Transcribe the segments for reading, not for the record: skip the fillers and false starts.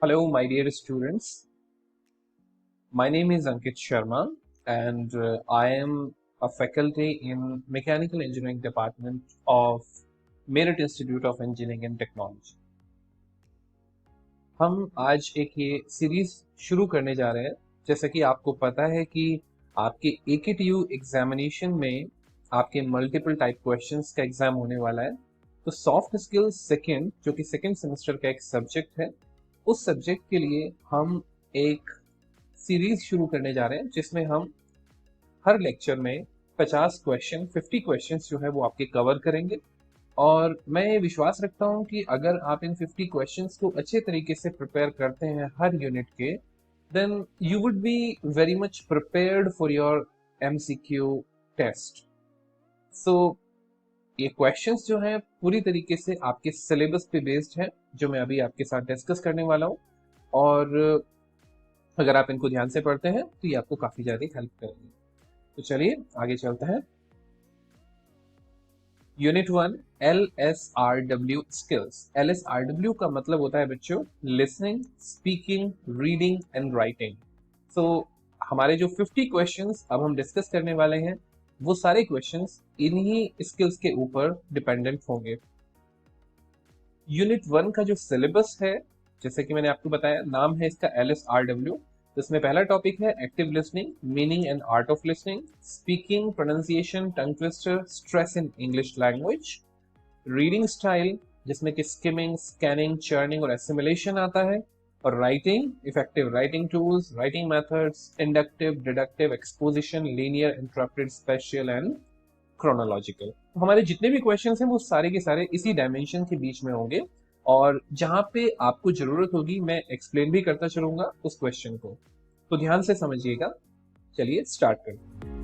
Hello, my dear students. My name is Ankit Sharma, and I am a faculty in Mechanical Engineering Department of Merit Institute of Engineering and Technology. हम आज एक ये series शुरू करने जा रहे हैं। जैसा कि आपको पता है कि आपके AKTU एग्जामिनेशन में आपके मल्टीपल टाइप क्वेश्चंस का एग्जाम होने वाला है। तो सॉफ्ट स्किल्स सेकंड, जो कि सेकंड सेमेस्टर का एक सब्जेक्ट है, उस सब्जेक्ट के लिए हम एक सीरीज शुरू करने जा रहे हैं जिसमें हम हर लेक्चर में 50 क्वेश्चंस जो है वो आपके कवर करेंगे। और मैं ये विश्वास रखता हूँ कि अगर आप इन 50 क्वेश्चंस को अच्छे तरीके से प्रिपेयर करते हैं हर यूनिट के, then you would be very much prepared for your MCQ test. So ये क्वेश्चंस जो हैं पूरी तरीके से आपके सिलेबस पे बेस्ड है, जो मैं अभी आपके साथ डिस्कस करने वाला हूँ। और अगर आप इनको ध्यान से पढ़ते हैं तो ये आपको काफी ज्यादा हेल्प करेंगे। तो चलिए आगे चलते हैं। Unit 1, LSRW skills. LSRW का मतलब होता है बच्चों listening, speaking, reading and writing. So हमारे जो 50 क्वेश्चंस अब हम डिस्कस करने वाले हैं, वो सारे क्वेश्चंस इन्हीं स्किल्स के ऊपर डिपेंडेंट होंगे। यूनिट 1 का जो सिलेबस है, जैसे कि मैंने आपको बताया, नाम है इसका LSRW। तो इसमें पहला टॉपिक है active listening, meaning and art of listening, speaking, pronunciation, tongue twister, stress in English language, reading style, जिसमें कि स्किमिंग, स्कैनिंग, चर्निंग और एसिमिलेशन आता है, और writing, effective writing tools, writing methods, inductive, deductive, exposition, linear, interrupted, special and chronological. तो हमारे जितने भी क्वेश्चन हैं वो सारे के सारे इसी डायमेंशन के बीच में होंगे, और जहां पे आपको जरूरत होगी मैं एक्सप्लेन भी करता चलूंगा उस क्वेश्चन को। तो ध्यान से समझिएगा। चलिए स्टार्ट करते हैं।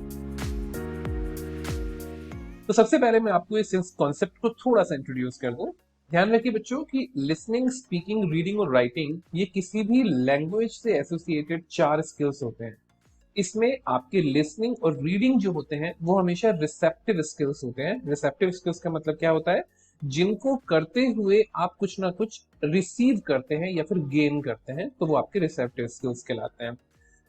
तो सबसे पहले मैं आपको इस कॉन्सेप्ट को थोड़ा सा इंट्रोड्यूस कर दूं। ध्यान रखिए बच्चों कि लिसनिंग, स्पीकिंग, रीडिंग और राइटिंग ये किसी भी लैंग्वेज से एसोसिएटेड 4 स्किल्स होते हैं। इसमें आपके लिसनिंग और रीडिंग जो होते हैं वो हमेशा रिसेप्टिव स्किल्स होते हैं। रिसेप्टिव स्किल्स का मतलब क्या होता है? जिनको करते हुए आप कुछ ना कुछ रिसीव करते हैं या फिर गेन करते हैं, तो वो आपके रिसेप्टिव स्किल्स कहलाते हैं।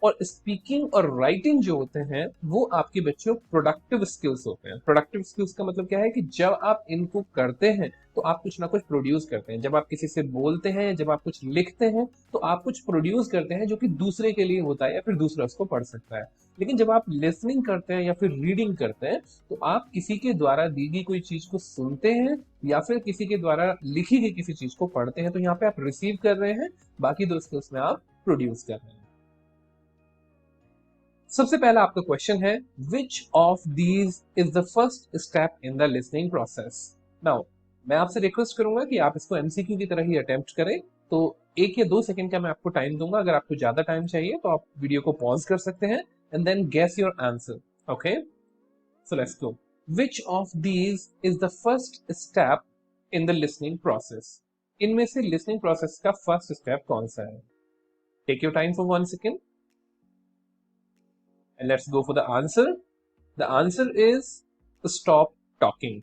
और स्पीकिंग और राइटिंग जो होते हैं वो आपके बच्चों प्रोडक्टिव स्किल्स होते हैं। प्रोडक्टिव स्किल्स का मतलब क्या है कि जब आप इनको करते हैं तो आप कुछ ना कुछ प्रोड्यूस करते हैं। जब आप किसी से बोलते हैं, जब आप कुछ लिखते हैं, तो आप कुछ प्रोड्यूस करते हैं जो कि दूसरे के लिए होता है या फिर दूसरा उसको पढ़ सकता है। लेकिन जब आप लिसनिंग करते हैं या फिर रीडिंग करते हैं, तो आप किसी के द्वारा दी गई कोई चीज को सुनते हैं या फिर किसी के द्वारा लिखी गई किसी चीज को पढ़ते हैं। तो यहाँ पे आप रिसीव कर रहे हैं, बाकी दो स्किल्स में आप प्रोड्यूस कर रहे हैं। सबसे पहला आपका क्वेश्चन है, विच of these is the first step in the listening process. Now मैं आपसे रिक्वेस्ट करूंगा कि आप इसको MCQ की तरह ही अटेम्प्ट करें। तो 1 या 2 सेकंड का मैं आपको टाइम दूंगा। अगर आपको ज्यादा टाइम चाहिए तो आप वीडियो को पॉज कर सकते हैं and then guess your answer. Okay, so let's go. Which of these is the first step in the listening process. इनमें से लिसनिंग प्रोसेस का फर्स्ट स्टेप कौन सा है? Take your time for 1 second and let's go for the answer. The answer is stop talking.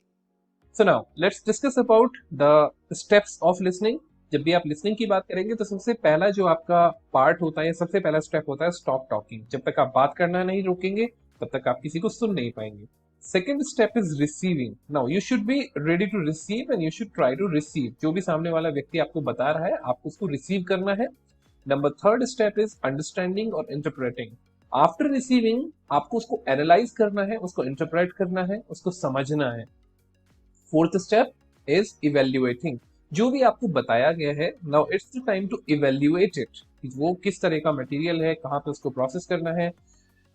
So now let's discuss about the steps of listening. जब भी आप listening की बात करेंगे तो सबसे पहला जो आपका पार्ट होता है, सबसे पहला स्टेप होता है स्टॉप टॉकिंग। जब तक आप बात करना नहीं रोकेंगे तब तक आप किसी को सुन नहीं पाएंगे। Second step is receiving. Now you should be ready to receive and you should try to receive. जो भी सामने वाला व्यक्ति आपको बता रहा है, आपको उसको रिसीव करना है। Number third step is understanding और इंटरप्रेटिंग। आफ्टर रिसीविंग आपको उसको एनालाइज करना है, उसको इंटरप्रेट करना है, उसको समझना है। Fourth step is evaluating. जो भी आपको बताया गया है, now it's the time to evaluate it. वो किस तरह का मटेरियल है, कहाँ पे उसको प्रोसेस करना है।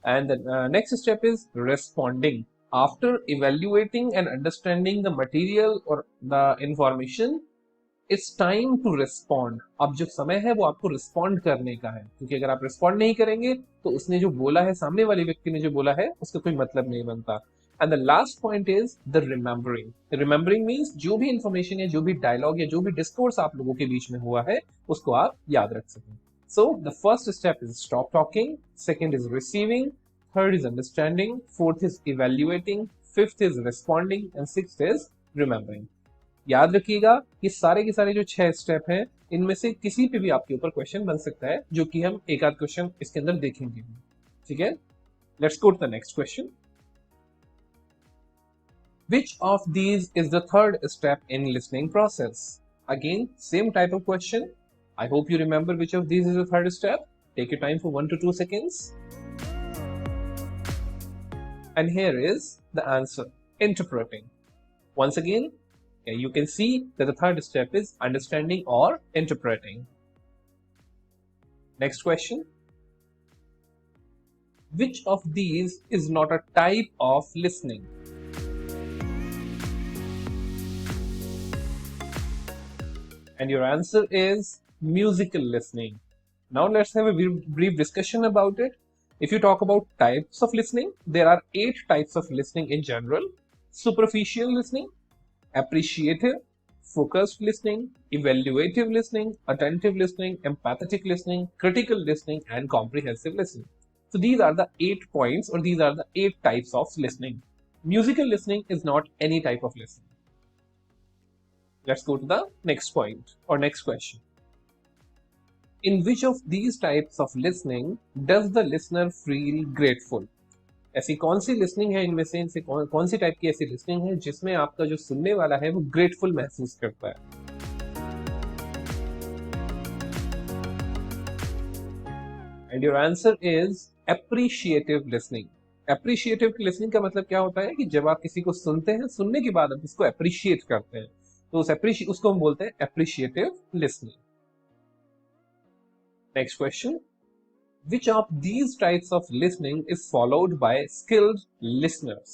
And next step is responding. After evaluating and understanding the material और the information, it's time to respond. अब जो समय है वो आपको रिस्पॉन्ड करने का है, क्योंकि अगर आप रिस्पॉन्ड नहीं करेंगे तो उसने जो बोला है, सामने वाले व्यक्ति ने जो बोला है, उसका कोई मतलब नहीं बनता। And the last point is the remembering. Remembering means जो भी इंफॉर्मेशन या जो भी डायलॉग या जो भी डिस्कोर्स आप लोगों के बीच में हुआ है उसको आप याद रख सकें। So the first step is stop talking, second is receiving, third is understanding, fourth is evaluating, fifth is responding and sixth is remembering. याद रखिएगा कि सारे के सारे जो 6 स्टेप हैं इनमें से किसी पे भी आपके ऊपर क्वेश्चन बन सकता है, जो कि हम एक आध क्वेश्चन इसके अंदर देखेंगे। ठीक है, let's go to the next question. Which of these is the third step in listening process? Again, same type of question. I hope you remember which of these is the third step. Take your time for 1 to 2 seconds. And here is the answer, interpreting. Once again, you can see that the third step is understanding or interpreting. Next question. Which of these is not a type of listening? And your answer is musical listening. Now let's have a brief discussion about it. If you talk about types of listening, there are 8 types of listening in general. Superficial listening, appreciative, focused listening, evaluative listening, attentive listening, empathetic listening, critical listening, and comprehensive listening. So these are the 8 points, or these are the 8 types of listening. Musical listening is not any type of listening. Let's go to the next point or next question. In which of these types of listening does the listener feel grateful? ऐसी कौन सी listening है इनमें से, इनसे कौन सी type की ऐसी listening है जिसमें आपका जो सुनने वाला है वो ग्रेटफुल महसूस करता है? And your answer is appreciative listening. Appreciative listening का मतलब क्या होता है कि जब आप किसी को सुनते हैं, सुनने के बाद आप उसको एप्रिशिएट करते हैं, तो उसको हम बोलते हैं appreciative listening. Next question. Which of these types of listening is followed by skilled listeners?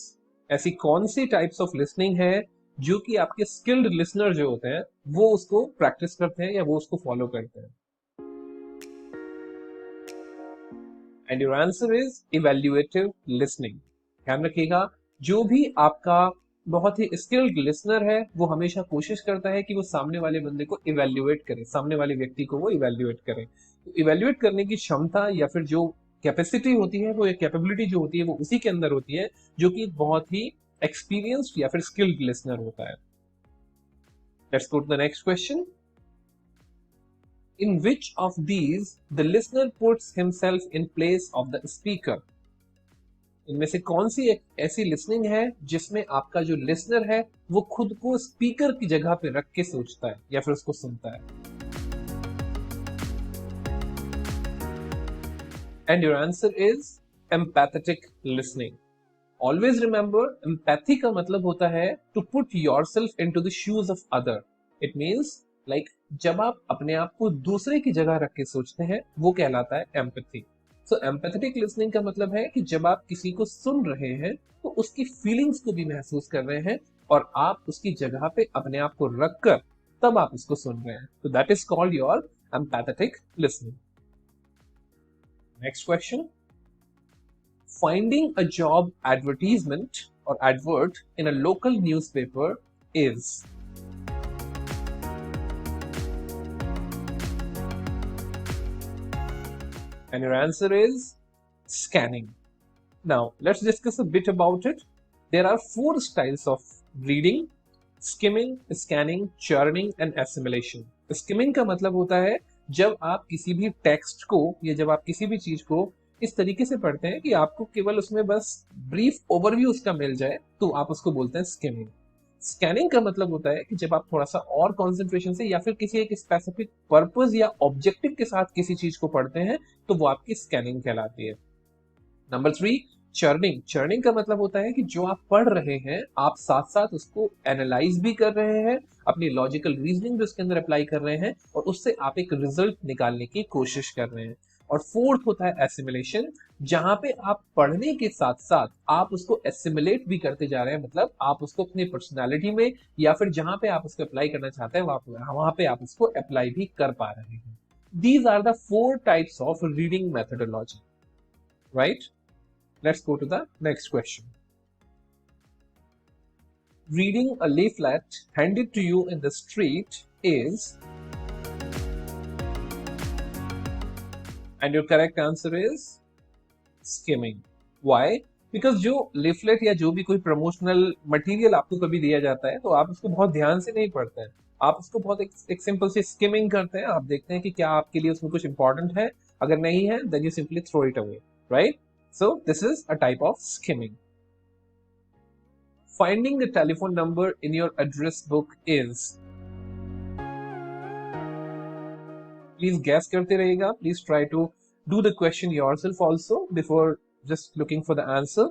ऐसी कौन सी types of listening है जो कि आपके skilled listener जो होते हैं वो उसको practice करते हैं या वो उसको follow करते हैं? And your answer is evaluative listening. ध्यान रखिएगा, जो भी आपका बहुत ही स्किल्ड लिसनर है वो हमेशा कोशिश करता है कि वो सामने वाले बंदे को इवेल्युएट करे, सामने वाले व्यक्ति को वो इवेल्युएट करे. तो इवेल्युएट करने की क्षमता या फिर जो कैपेसिटी होती है, वो एक कैपेबिलिटी जो होती है वो उसी के अंदर होती है जो कि बहुत ही एक्सपीरियंस्ड या फिर स्किल्ड लिसनर होता है. Let's go to the next question. In which of these the listener puts himself in place of the speaker? इनमें से कौन सी एक ऐसी लिसनिंग है जिसमें आपका जो लिसनर है वो खुद को स्पीकर की जगह पे रख के सोचता है या फिर उसको सुनता है? And your answer is empathetic listening. Always remember, empathy का मतलब होता है to put yourself into the shoes of other. It means like जब आप अपने आप को दूसरे की जगह रख के सोचते हैं वो कहलाता है एम्पैथी. सो एम्पैथेटिक लिसनिंग का मतलब है कि जब आप किसी को सुन रहे हैं तो उसकी फीलिंग्स को भी महसूस कर रहे हैं और आप उसकी जगह पे अपने आप को रखकर तब आप उसको सुन रहे हैं. तो that is called your empathetic listening. Next question. Finding a job advertisement और advert in a local newspaper is. And your answer is scanning. Now, let's discuss a bit about it. There are 4 styles of reading: skimming, scanning, churning and assimilation. Skimming का मतलब होता है जब आप किसी भी text को या जब आप किसी भी चीज को इस तरीके से पढ़ते हैं कि आपको केवल उसमें बस ब्रीफ ओवरव्यू उसका मिल जाए, तो आप उसको बोलते हैं स्किमिंग. स्कैनिंग का मतलब होता है कि जब आप थोड़ा सा और कंसंट्रेशन से या फिर किसी एक स्पेसिफिक पर्पस या ऑब्जेक्टिव के साथ किसी चीज को पढ़ते हैं तो वो आपकी स्कैनिंग कहलाती है. Number 3, churning. चर्निंग का मतलब होता है कि जो आप पढ़ रहे हैं आप साथ साथ उसको एनालाइज भी कर रहे हैं, अपनी लॉजिकल रीजनिंग भी उसके अंदर अप्लाई कर रहे हैं और उससे आप एक रिजल्ट निकालने की कोशिश कर रहे हैं. और 4th होता है एसिमिलेशन, जहां पे आप पढ़ने के साथ साथ आप उसको एसिमिलेट भी करते जा रहे हैं, मतलब आप उसको अपनी पर्सनालिटी में या फिर जहां पे आप उसको अप्लाई करना चाहते हैं वहां पे आप उसको अप्लाई भी कर पा रहे हैं. These are the 4 types of reading methodology, right? Let's go to the next question. Reading a leaflet handed to you in the street is. And your correct answer is skimming. Why? Because जो leaflet या जो भी कोई promotional material आपको कभी दिया जाता है तो आप उसको बहुत ध्यान से नहीं पढ़ते हैं, आप उसको बहुत एक सिंपल सी स्किमिंग करते हैं, आप देखते हैं कि क्या आपके लिए उसमें कुछ इंपॉर्टेंट है, अगर नहीं है then you simply throw it away, right? So this is a type of skimming. Finding the telephone number in your address book is. Please guess करते रहिएगा. Please try to do the question yourself also before just looking for the answer.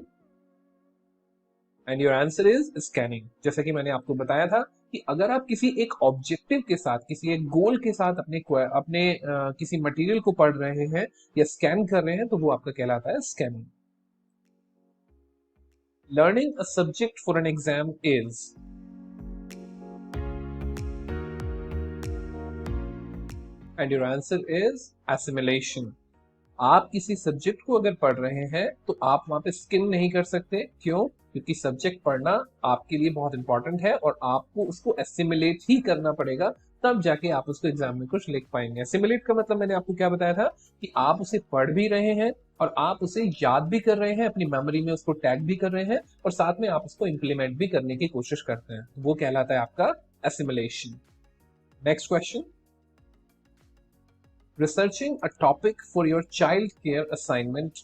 And your answer is scanning. जैसा कि मैंने आपको बताया था कि अगर आप किसी एक ऑब्जेक्टिव के साथ, किसी एक गोल के साथ अपने किसी मटेरियल को पढ़ रहे हैं या स्कैन कर रहे हैं तो वो आपका कहलाता है scanning. Learning a subject for an exam is. And your answer is assimilation. आप किसी सब्जेक्ट को अगर पढ़ रहे हैं तो आप वहां पे स्किम नहीं कर सकते. क्यों? क्योंकि सब्जेक्ट पढ़ना आपके लिए बहुत इंपॉर्टेंट है और आपको उसको एसिमिलेट ही करना पड़ेगा, तब जाके आप उसको एग्जाम में कुछ लिख पाएंगे. एसिमिलेट का मतलब मैंने आपको क्या बताया था कि आप उसे पढ़ भी रहे हैं और आप उसे याद भी कर रहे हैं, अपनी मेमोरी में उसको टैग भी कर रहे हैं और साथ में आप उसको इंप्लीमेंट भी करने की कोशिश करते हैं. वो कहलाता है आपका assimilation. Next question. Researching a topic for your child care assignment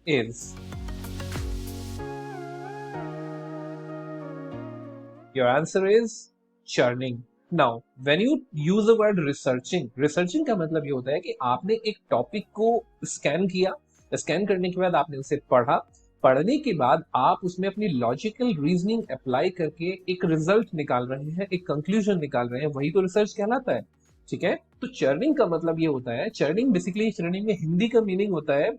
is. Your answer is churning. Now, when you use the word researching का मतलब ये होता है कि आपने एक टॉपिक को स्कैन किया, स्कैन करने के बाद आपने उसे पढ़ा, पढ़ने के बाद आप उसमें अपनी लॉजिकल रीजनिंग अप्लाई करके एक रिजल्ट निकाल रहे हैं, एक कंक्लूजन निकाल रहे हैं, वही तो रिसर्च कहलाता है. ठीक है? तो चर्निंग का मतलब ये होता है, चर्निंग बेसिकली चर्निंग में हिंदी का मीनिंग होता है,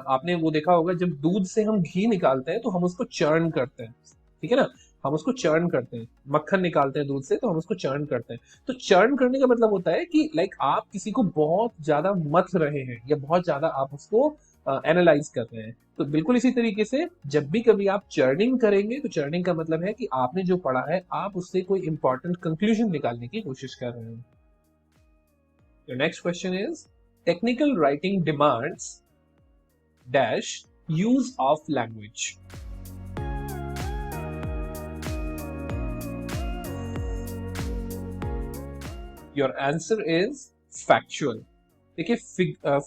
आपने वो देखा होगा जब दूध से हम घी निकालते हैं तो हम उसको चर्न करते हैं. ठीक है ना? हम उसको चर्न करते हैं, मक्खन निकालते हैं दूध से तो हम उसको चर्न करते हैं. तो चर्न करने का मतलब होता है कि लाइक आप किसी को बहुत ज्यादा मथ रहे हैं या बहुत ज्यादा आप उसको एनालाइज कर रहे हैं. तो बिल्कुल इसी तरीके से जब भी कभी आप चर्निंग करेंगे तो चर्निंग का मतलब है कि आपने जो पढ़ा है आप उससे कोई इंपॉर्टेंट कंक्लूजन निकालने की कोशिश कर रहे हैं. Your next question is, technical writing demands dash use of language. Your answer is factual. देखिए,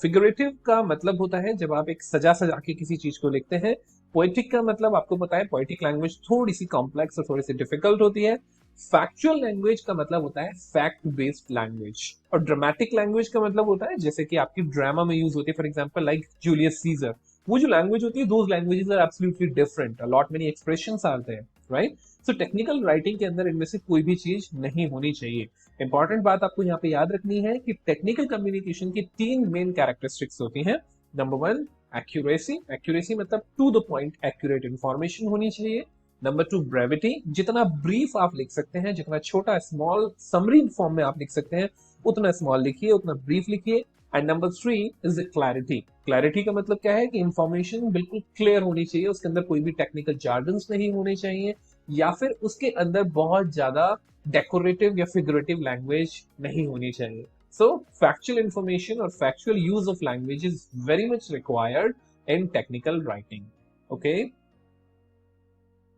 फिगरेटिव का मतलब होता है जब आप एक सजा सजा के किसी चीज को लिखते हैं. पोएटिक का मतलब आपको पता है, पोएटिक लैंग्वेज थोड़ी सी कॉम्प्लेक्स और थोड़ी सी डिफिकल्ट होती है. फैक्चुअल लैंग्वेज का मतलब होता है फैक्ट बेस्ड लैंग्वेज. और ड्रामेटिक लैंग्वेज का मतलब होता है जैसे कि आपकी ड्रामा में यूज होती है, for example like Julius Caesar. वो जो लैंग्वेज होती है, those languages are absolutely different, a lot many expressions are there, right? So technical writing के अंदर इनमें से कोई भी चीज नहीं होनी चाहिए. इंपॉर्टेंट बात आपको यहाँ पे याद रखनी है कि टेक्निकल कम्युनिकेशन की 3 मेन कैरेक्टरिस्टिक्स होती हैं. Number 1 accuracy. एक्यूरेसी मतलब to the point accurate information होनी चाहिए. Number 2 brevity. जितना ब्रीफ आप लिख सकते हैं, जितना छोटा स्मॉल समरी फॉर्म में आप लिख सकते हैं, उतना स्मॉल लिखिए, उतना ब्रीफ लिखिए. And number 3 is the clarity. Clarity का मतलब क्या है कि इंफॉर्मेशन बिल्कुल क्लियर होनी चाहिए, उसके अंदर कोई भी टेक्निकल जार्गन्स नहीं होने चाहिए या फिर उसके अंदर बहुत ज्यादा डेकोरेटिव या फिगरेटिव लैंग्वेज नहीं होनी चाहिए. सो फैक्चुअल इंफॉर्मेशन और factual use of language is very much required in technical writing. Okay,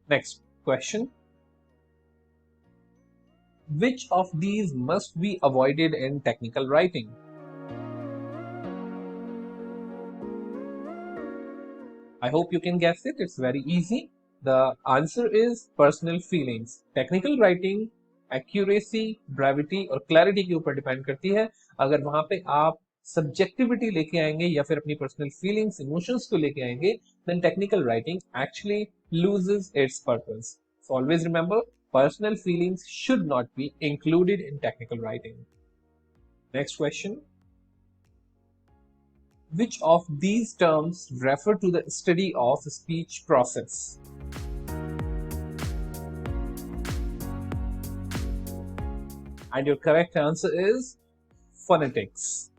next question. Which of these must be avoided in technical writing? I hope you can guess it. It's very easy. The answer is personal feelings. Technical writing accuracy, brevity और clarity के ऊपर depend करती है. अगर वहां पे आप subjectivity लेके आएंगे या फिर अपनी पर्सनल फीलिंग्स, इमोशंस को लेके आएंगे, then technical writing actually loses its purpose. So always remember, personal feelings should not be included in technical writing. Next question. Which of these terms refer to the study of speech process? And your correct answer is phonetics.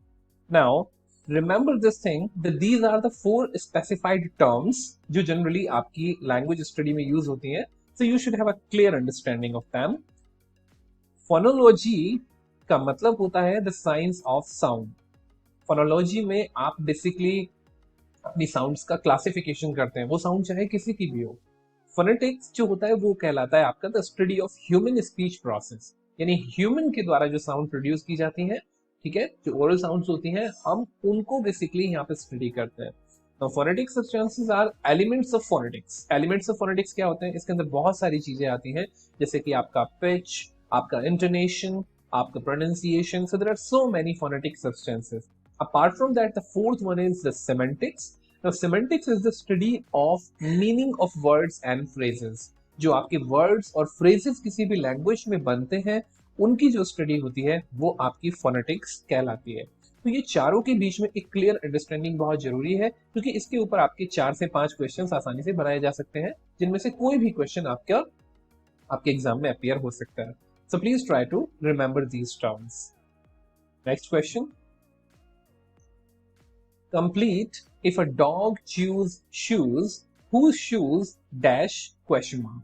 Now, remember this thing that these are the 4 specified terms जो generally आपकी language study में use होती हैं. So you should have a clear understanding of them. Phonology का मतलब होता है the science of sound. Phonology में आप basically अपनी साउंड्स का क्लासिफिकेशन करते हैं, वो साउंड चाहे किसी की भी हो। फोनेटिक्स जो होता है वो कहलाता है आपका the study of human speech process, यानी ह्यूमन के द्वारा जो साउंड प्रोड्यूस की जाती है, ठीक है, जो ओरल साउंड्स होती हैं हम उनको बेसिकली यहाँ पे स्टडी करते हैं। तो phonetic substances are elements of phonetics. Elements of phonetics क्या होते हैं, इसके अंदर बहुत सारी चीजें आती हैं, जैसे कि आपका पिच, आपका इंटोनेशन, आपका pronunciation. So there are so many phonetic substances. Apart from that the fourth one is the semantics. Now, semantics is the study of meaning of words and phrases. जो आपके words और phrases किसी भी language में बनते हैं, उनकी जो study होती है वो आपकी phonetics कहलाती है। तो ये चारों के बीच में एक clear understanding बहुत जरूरी है, क्योंकि इसके ऊपर आपके 4 से 5 questions आसानी से बनाए जा सकते हैं, जिनमें से कोई भी question आपके एग्जाम में appear हो सकता है। So please try to remember these terms. Next question. Complete if a dog chews shoes, whose shoes dash question mark.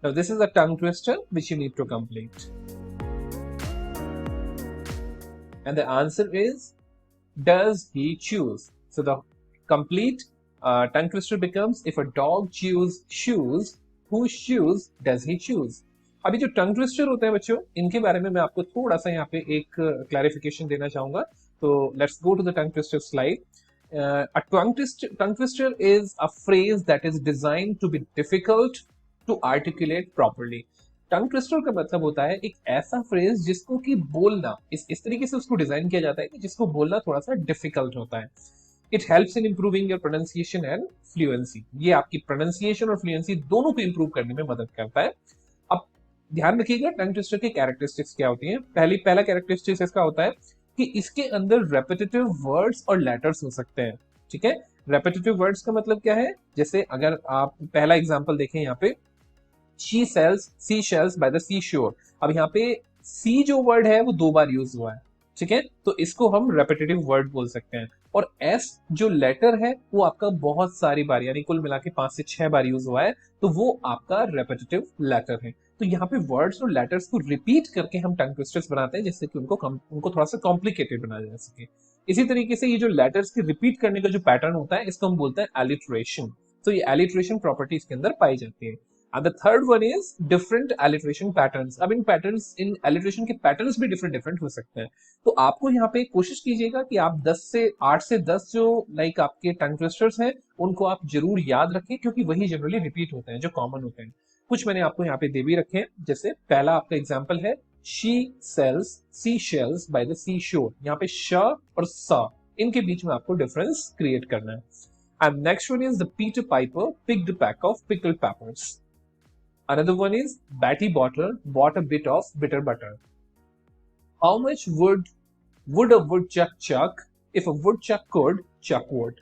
Now this is a tongue twister which you need to complete. And the answer is, does he choose? So the complete tongue twister becomes, if a dog chews shoes, whose shoes does he choose? अभी जो tongue twister होते हैं बच्चों, इनके बारे में मैं आपको थोड़ा सा यहाँ पे एक क्लैरिफिकेशन देना चाहूंगा। So let's go to the tongue twister slide. A tongue twister is a phrase that is designed to be difficult to articulate properly. Tongue twister का मतलब होता है एक ऐसा फ्रेज जिसको कि बोलना इस तरीके से उसको डिजाइन किया जाता है कि जिसको बोलना थोड़ा सा डिफिकल्ट होता है। It helps in improving your pronunciation and fluency. ये आपकी pronunciation और fluency दोनों को improve करने में मदद करता है। अब ध्यान रखिएगा टंग ट्विस्टर की कैरेक्टरिस्टिक्स क्या होती हैं। पहला कैरेक्टरिस्टिक्स इसका होता है कि इसके अंदर रेपिटेटिव वर्ड्स और लेटर्स हो सकते हैं। ठीक है, रेपिटेटिव वर्ड्स का मतलब क्या है, जैसे अगर आप पहला एग्जांपल देखें यहाँ पे, she sells sea shells by the sea shore. अब यहाँ पे सी जो वर्ड है वो 2 बार यूज हुआ है, ठीक है, तो इसको हम रेपिटेटिव वर्ड बोल सकते हैं। और एस जो लेटर है वो आपका बहुत सारी बार, यानी कुल मिला के 5 से 6 बार यूज हुआ है, तो वो आपका रेपिटेटिव लेटर है। तो यहाँ पे वर्ड्स और लेटर्स को रिपीट करके हम टंग ट्विस्टर्स बनाते हैं, जिससे कि उनको थोड़ा सा कॉम्प्लिकेटेड बनाया जा सके। इसी तरीके से ये जो लेटर्स के रिपीट करने का जो पैटर्न होता है, इसको हम बोलते हैं एलिट्रेशन। तो ये एलिट्रेशन प्रॉपर्टी इसके अंदर पाई जाती है। And the third one is different alliteration patterns. अब इन alliteration के patterns भी different हो सकते हैं। तो आपको यहाँ पे कोशिश कीजिएगा कि आप 8 से 10 जो आपके टंग ट्विस्टर्स हैं उनको आप जरूर याद रखें, क्योंकि वही जनरली रिपीट होते हैं, जो कॉमन होते हैं। कुछ मैंने आपको यहाँ पे दे भी रखे हैं, जैसे पहला आपका एग्जाम्पल है, she sells sea shells by the sea shore. यहाँ पे श और स इनके बीच में आपको डिफरेंस क्रिएट करना है। And next one is the Peter Piper picked a pack of pickled peppers. Another one is Batty Botter bought a bit of bitter butter. How much wood a woodchuck chuck if a woodchuck could chuck wood?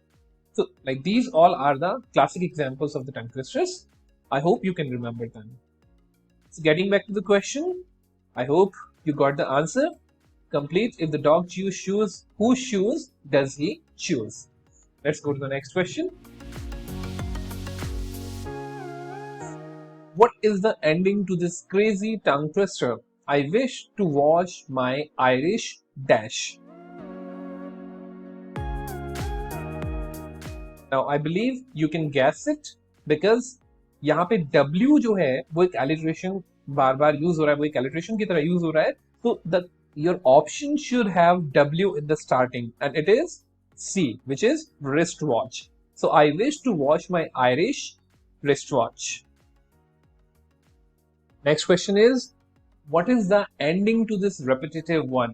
So these all are the classic examples of the tongue twisters. I hope you can remember them. So getting back to the question, I hope you got the answer. Complete if the dog chews shoes, whose shoes does he choose? Let's go to the next question. What is the ending to this crazy tongue twister? I wish to wash my Irish dash. Now I believe you can guess it, because यहाँ पे W जो है वो एक alliteration बार बार use हो रहा है, वो एक alliteration की तरह यूज हो रहा है। तो your option should have W in the starting, and it is C, which is wristwatch. So I wish to wash my Irish wristwatch. Next question is, what is the ending to this repetitive one?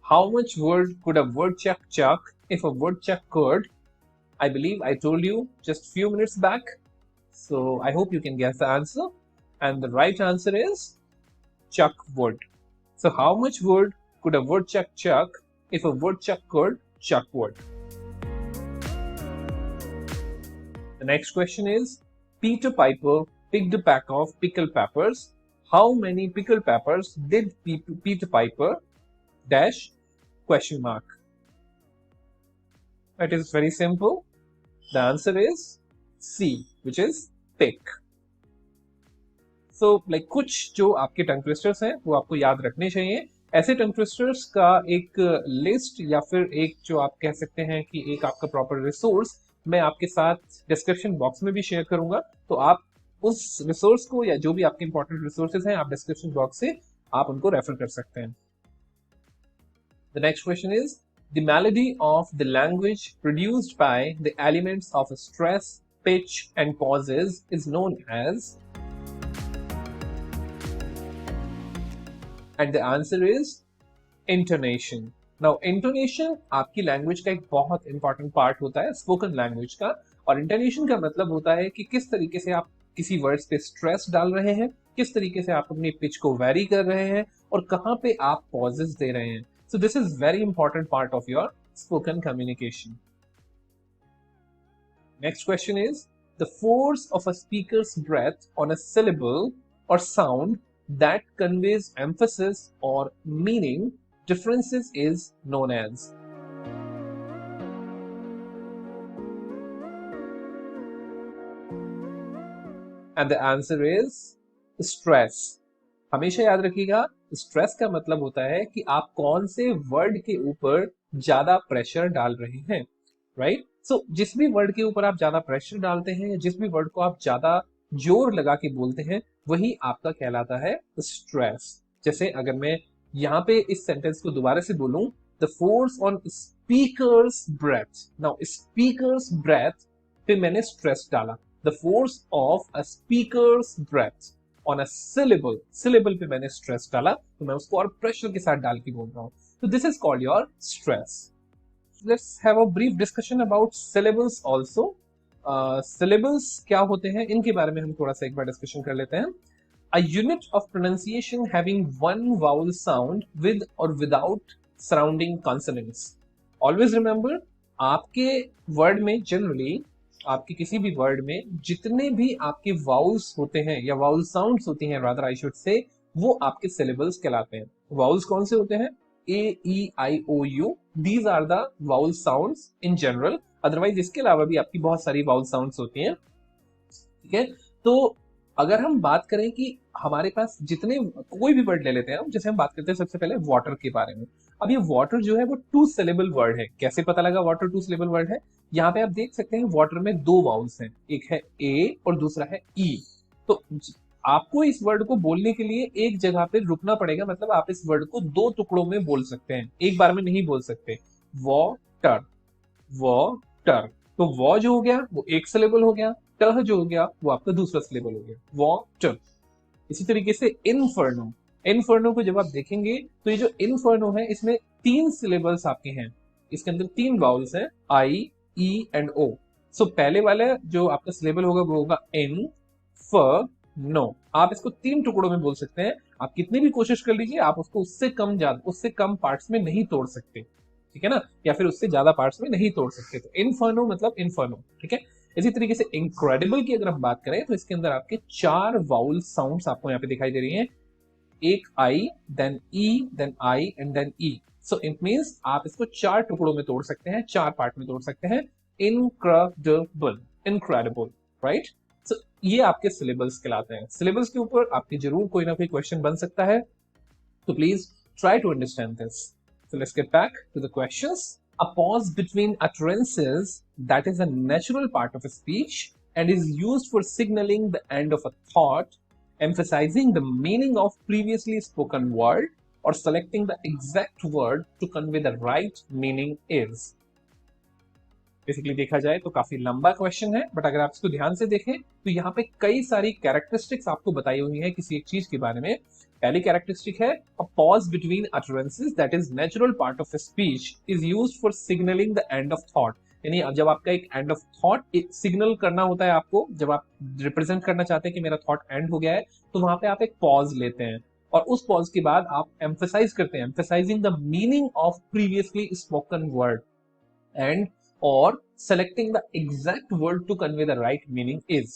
How much wood could a woodchuck chuck if a woodchuck could? I believe I told you just few minutes back. So I hope you can guess the answer. And the right answer is chuck wood. So how much wood could a woodchuck chuck if a woodchuck could chuck wood? The next question is, Peter Piper picked a pack of pickled peppers. How many pickled peppers did Peter Piper dash question mark? It is very simple. The answer is C, which is pick. So कुछ जो आपके टंग twisters हैं वो आपको याद रखने चाहिए, ऐसे टंग ट्विस्टर्स का एक लिस्ट या फिर एक जो आप कह सकते हैं कि एक आपका प्रॉपर रिसोर्स मैं आपके साथ डिस्क्रिप्शन बॉक्स में भी शेयर करूंगा, तो आप उस रिसोर्स को या जो भी आपके इंपॉर्टेंट रिसोर्सेज हैं आप डिस्क्रिप्शन बॉक्स से आप उनको रेफर कर सकते हैं। The next question is the melody of the language produced by the elements of stress, pitch, and pauses is known as, and the answer is intonation. Now intonation आपकी language का एक बहुत इंपॉर्टेंट पार्ट होता है spoken language का, और intonation का मतलब होता है कि किस तरीके से आप किसी वर्ड्स पे स्ट्रेस डाल रहे हैं, किस तरीके से आप अपनी पिच को वेरी कर रहे हैं और कहाँ पे आप पॉजेस दे रहे हैं। So this is very important part of your spoken communication. Next question is the force of a speaker's breath on a syllable और sound that conveys emphasis or meaning differences is known as, and the answer is stress. हमेशा याद रखिएगा stress का मतलब होता है कि आप कौन से वर्ड के ऊपर ज्यादा प्रेशर डाल रहे हैं, राइट? सो जिस भी वर्ड के ऊपर आप ज्यादा प्रेशर डालते हैं या जिस भी वर्ड को आप ज्यादा जोर लगा के बोलते हैं वही आपका कहलाता है स्ट्रेस। जैसे अगर मैं यहाँ पे इस सेंटेंस को दोबारा से बोलूं, the force on speaker's breath, now speaker's breath पे मैंने स्ट्रेस डाला, the force of a speaker's breath on a syllable, syllable पे मैंने स्ट्रेस डाला तो मैं उसको और प्रेशर के साथ डाल के बोल रहा हूं, तो this is called your stress. Let's have a brief discussion about syllables also. Syllables क्या होते हैं इनके बारे में हम थोड़ा सा एक बार डिस्कशन कर लेते हैं। A unit of pronunciation having one vowel sound with or without surrounding consonants. Always remember, आपके वर्ड में जनरली आपके किसी भी वर्ड में जितने भी आपके वाउल्स होते हैं या वाउल साउंड्स होती हैं रादर आई शुड से, वो आपके सिलेबल्स कहलाते हैं। वाउल्स कौन से होते हैं? A E I O U, these are the vowel sounds in general. Otherwise इसके अलावा भी आपकी बहुत सारी वाउल साउंड्स होती हैं, ठीक है? तो अगर हम बात करें कि हमारे पास जितने कोई भी वर्ड ले लेते हैं, जैसे हम बात करते हैं सबसे पहले वाटर के बारे में। अब ये वाटर जो है वो टू सिलेबल वर्ड है। कैसे पता लगा वाटर टू सिलेबल वर्ड है? यहाँ पे आप देख सकते हैं वाटर में दो वाउल्स हैं, एक है ए और दूसरा है ई। तो आपको इस वर्ड को बोलने के लिए एक जगह पे रुकना पड़ेगा, मतलब आप इस वर्ड को दो टुकड़ों में बोल सकते हैं, एक बार में नहीं बोल सकते। वाटर, वाटर, तो वॉ जो हो गया वो एक सिलेबल हो गया, टह जो हो गया वो आपका दूसरा सिलेबल हो गया, वाटर। इसी तरीके से इनफर्नो, इनफर्नो को जब आप देखेंगे तो ये जो इनफर्नो है इसमें तीन सिलेबल्स आपके हैं, इसके अंदर तीन वाउल्स हैं, आई ई एंड ओ। सो पहले वाला जो आपका सिलेबल होगा वो होगा इन फ नो। आप इसको तीन टुकड़ों में बोल सकते हैं, आप कितनी भी कोशिश कर लीजिए आप उसको उससे कम पार्ट्स में नहीं तोड़ सकते, ठीक है ना, या फिर उससे ज्यादा पार्ट्स में नहीं तोड़ सकते। तो इनफर्नो मतलब इनफर्नो, ठीक है। इसी तरीके से इनक्रेडिबल की अगर हम बात करें तो इसके अंदर आपके चार वाउल साउंड्स आपको यहाँ पे दिखाई दे रही हैं, एक I, then E, then I and then E. So it means आप इसको चार टुकड़ों में तोड़ सकते हैं, चार पार्ट में तोड़ सकते हैं। Incredible, incredible, right. सो ये आपके सिलेबल्स कहलाते हैं। सिलेबल्स के ऊपर आपके जरूर कोई ना कोई क्वेश्चन बन सकता है, तो please try to understand this. So let's get back to the questions. A pause between utterances that is a natural part of a speech and is used for signaling the end of a thought, emphasizing the meaning of previously spoken word, or selecting the exact word to convey the right meaning is. Basically देखा जाए तो काफी लंबा question है, but अगर आप इसको ध्यान से देखें तो यहाँ पे कई सारी कैरेक्टरिस्टिक्स आपको बताई हुई है किसी एक चीज के बारे में। पहली कैरेक्टरिस्टिक है a pause between utterances that is natural part of a speech is used for signalling the end of thought. यानी जब आपका एक एंड ऑफ थॉट सिग्नल करना होता है आपको, जब आप रिप्रेजेंट करना चाहते हैं कि मेरा थॉट एंड हो गया है, तो वहां पे आप एक पॉज लेते हैं और उस पॉज के बाद आप एम्फेसाइज करते हैं, emphasising the meaning of previously spoken word and और selecting the exact word to convey the right meaning is.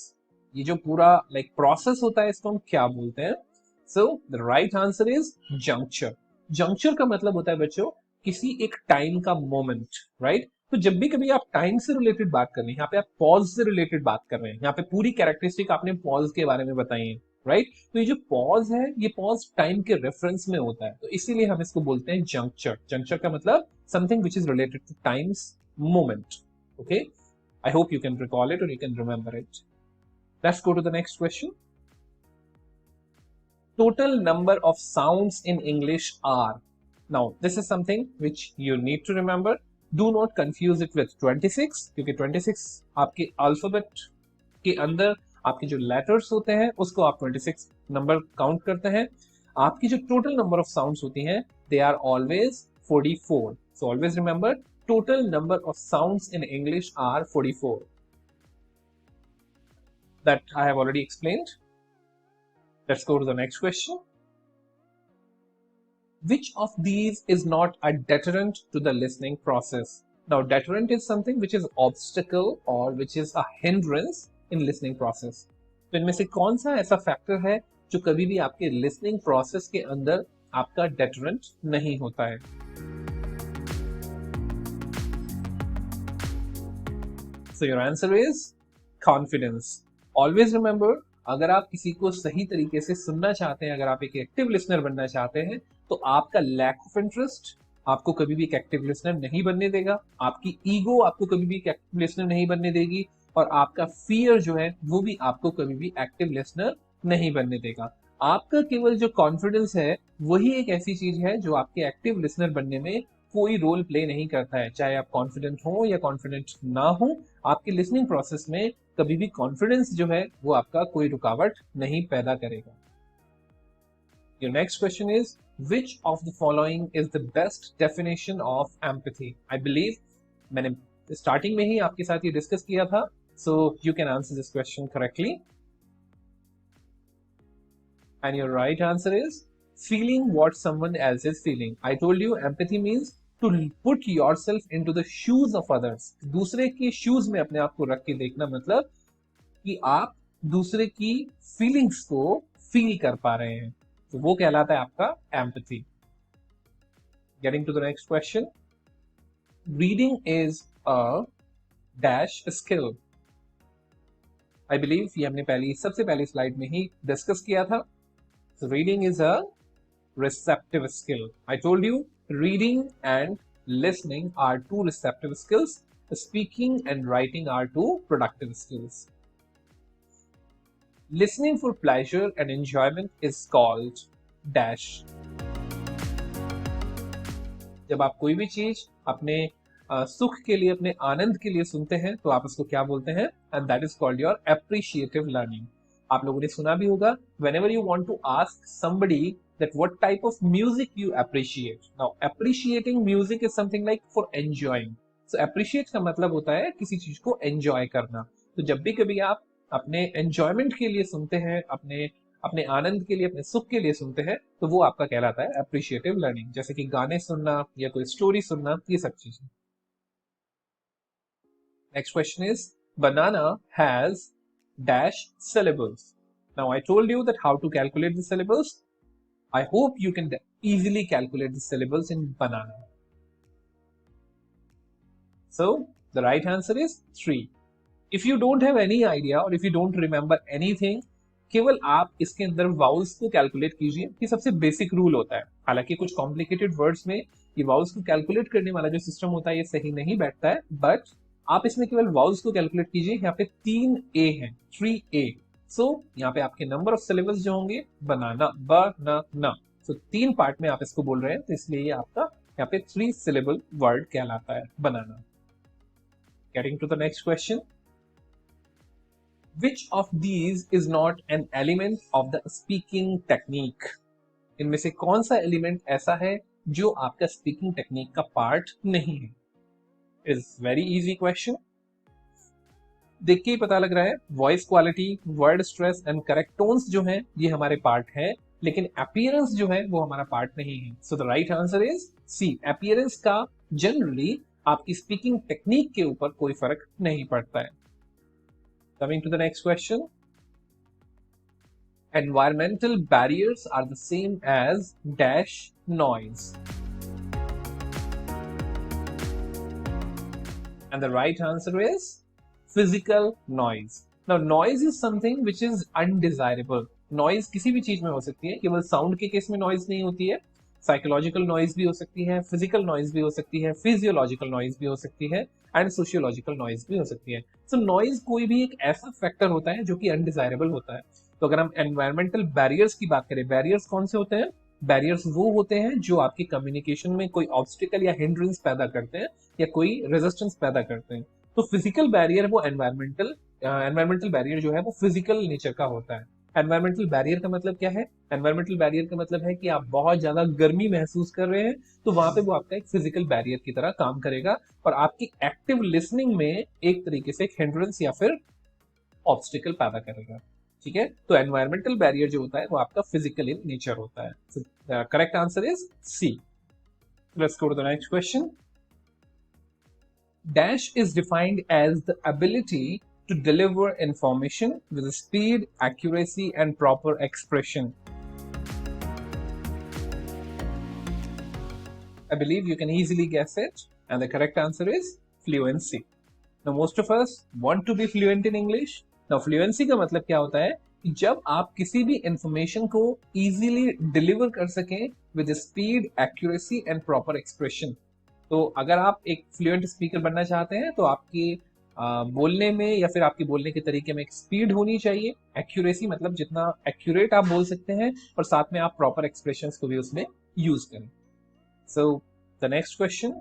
ये जो पूरा प्रोसेस होता है इसको हम क्या बोलते हैं? सो the right answer is juncture. Juncture का मतलब होता है बच्चों किसी एक टाइम का मोमेंट, राइट। तो जब भी कभी आप टाइम से रिलेटेड बात कर रहे हैं, यहाँ पे आप पॉज से रिलेटेड बात कर रहे हैं, यहाँ पे पूरी कैरेक्टरिस्टिक आपने पॉज के बारे में बताई है, राइट? तो ये जो पॉज है, ये पॉज टाइम के रेफरेंस में होता है, तो इसीलिए हम इसको बोलते हैं जंक्चर. जंक्चर का मतलब something which is related to times moment. Okay, I hope you can recall it और you can remember it. Let's go to the next question. Total number of sounds in English are. Now, this is something which you need to remember. Do not confuse it with 26, क्योंकि 26 आपके alphabet के अंदर आपके जो letters होते हैं उसको आप 26 नंबर काउंट करते हैं. आपकी जो टोटल नंबर ऑफ साउंड्स होती हैं they are always 44. So always remember, total number of sounds in English are 44. That I have already explained. Let's go to the next question. Which of these is not a deterrent to the listening process? Now, deterrent is something which is obstacle or which is a hindrance in listening process. तो इनमें से कौन सा ऐसा factor है जो कभी भी आपके लिसनिंग प्रोसेस के अंदर आपका डेटरेंट नहीं होता है? So your answer is confidence. Always remember, अगर आप किसी को सही तरीके से सुनना चाहते हैं, अगर आप एक एक्टिव लिसनर बनना चाहते हैं, तो आपका लैक ऑफ इंटरेस्ट आपको कभी भी एक एक्टिव लिसनर नहीं बनने देगा. आपकी ईगो आपको कभी भी एक एक्टिव लिसनर नहीं बनने देगी, और आपका फियर जो है वो भी आपको कभी भी एक्टिव लिसनर नहीं बनने देगा. आपका केवल जो कॉन्फिडेंस है वही एक ऐसी चीज है जो आपके एक्टिव लिसनर बनने में कोई रोल प्ले नहीं करता है. चाहे आप कॉन्फिडेंट हो या कॉन्फिडेंट ना हो, आपके लिसनिंग प्रोसेस में कभी भी कॉन्फिडेंस जो है वो आपका कोई रुकावट नहीं पैदा करेगा. Your next question is, which of the following is the best definition of empathy? I believe मैंने स्टार्टिंग में ही आपके साथ ये डिस्कस किया था, so you can answer this question correctly. And your right answer is feeling what someone else is feeling. I told you empathy means to put yourself into the shoes of others. दूसरे के shoes में अपने आप को रख के देखना, मतलब कि आप दूसरे की फीलिंग्स को फील कर पा रहे हैं, तो वो कहलाता है आपका empathy. Getting to the next question. Reading is a dash skill. I believe ये हमने सबसे पहली स्लाइड में ही डिस्कस किया था. So reading is a receptive skill. I told you reading and listening are two receptive skills. Speaking and writing are two productive skills. Listening for pleasure and enjoyment is called dash. जब आप कोई भी चीज अपने सुख के लिए, अपने आनंद के लिए सुनते हैं, तो आप उसको क्या बोलते हैं? And that is called your appreciative learning. आप लोगों ने सुना भी होगा, whenever you want to ask somebody that what type of music you appreciate. Now, appreciating music is something like for enjoying. So, appreciate का मतलब होता है किसी चीज को enjoy करना. तो जब भी कभी आप अपने enjoyment के लिए सुनते हैं, अपने आनंद के लिए, अपने सुख के लिए सुनते हैं, तो वो आपका कहलाता है appreciative learning. जैसे कि गाने सुनना या कोई स्टोरी सुनना, ये सब चीजें. Next question is, banana has dash syllables. Now I told you that how to calculate the syllables. I hope you can easily calculate the syllables in banana. So the right answer is 3. If you don't have any idea or if you don't remember anything, केवल आप इसके अंदर vowels को calculate कीजिए. ये सबसे basic rule होता है. हालांकि कुछ कॉम्प्लिकेटेड वर्ड्स में ये वाउल्स को कैलकुलेट करने वाला जो सिस्टम होता है ये सही नहीं बैठता है, बट आप इसमें केवल वाउल्स को कैलकुलेट कीजिए. यहाँ पे 3 ए हैं, 3A. सो यहाँ पे आपके नंबर ऑफ सिलेबल्स जो होंगे बनाना, बनाना. सो 3 पार्ट में आप इसको बोल रहे हैं, तो इसलिए ये आपका यहाँ पे 3 syllable वर्ड कहलाता है, बनाना. Getting to the next question. Which of these is not an element of the speaking technique? इनमें से कौन सा एलिमेंट ऐसा है जो आपका स्पीकिंग टेक्निक का पार्ट नहीं है? Is very easy question. देख के ही पता लग रहा है, voice quality, word stress and correct tones जो हैं ये हमारे पार्ट है, लेकिन अपीयरेंस जो है वो हमारा पार्ट नहीं है. So the right answer is C. Appearance का जनरली आपकी स्पीकिंग टेक्निक के ऊपर कोई फर्क नहीं पड़ता है. Coming to the next question. Environmental barriers are the same as dash noise. And the right answer is physical noise. Now, noise is something which is undesirable. Noise किसी भी चीज में हो सकती है, केवल साउंड के केस में नॉइज नहीं होती है, साइकोलॉजिकल नॉइज भी हो सकती है, फिजिकल नॉइज भी हो सकती है, फिजियोलॉजिकल नॉइज भी हो सकती है एंड सोशियोलॉजिकल नॉइज भी हो सकती है। सो नॉइज कोई भी एक ऐसा फैक्टर होता है जो कि अनडिजायरेबल होता है। तो अगर हम एनवायरमेंटल बैरियर्स की बात करें, बैरियर्स कौन से होते हैं? बैरियर्स वो होते हैं जो आपकी कम्युनिकेशन में कोई ऑब्स्टिकल या हिंड्रेंस पैदा करते हैं या कोई रेजिस्टेंस पैदा करते हैं। तो फिजिकल बैरियर वो एनवायरमेंटल बैरियर जो है वो फिजिकल नेचर का होता है। एनवायरमेंटल बैरियर का मतलब क्या है? एनवायरमेंटल बैरियर का मतलब है कि आप बहुत ज्यादा गर्मी महसूस कर रहे हैं, तो वहां पे वो आपका एक फिजिकल बैरियर की तरह काम करेगा और आपकी एक्टिव लिसनिंग में एक तरीके से एक हिंड्रेंस या फिर ऑब्स्टिकल पैदा करेगा। ठीक है, तो एनवायरमेंटल बैरियर जो होता है वो आपका फिजिकल इन नेचर होता है। Correct answer is C. Let's go to the next question. Dash is defined as the ability to deliver information with speed, accuracy, and proper expression. I believe you can easily guess it, and the correct answer is fluency. Now, most of us want to be fluent in English. Now, fluency का मतलब क्या होता है? जब आप किसी भी information को easily deliver कर सकें with speed, accuracy, and proper expression. तो अगर आप एक फ्लुएंट स्पीकर बनना चाहते हैं तो आपकी बोलने में या फिर आपके बोलने के तरीके में एक स्पीड होनी चाहिए, एक्यूरेसी मतलब जितना एक्यूरेट आप बोल सकते हैं, और साथ में आप प्रॉपर एक्सप्रेशंस को भी उसमें यूज करें। So the next question,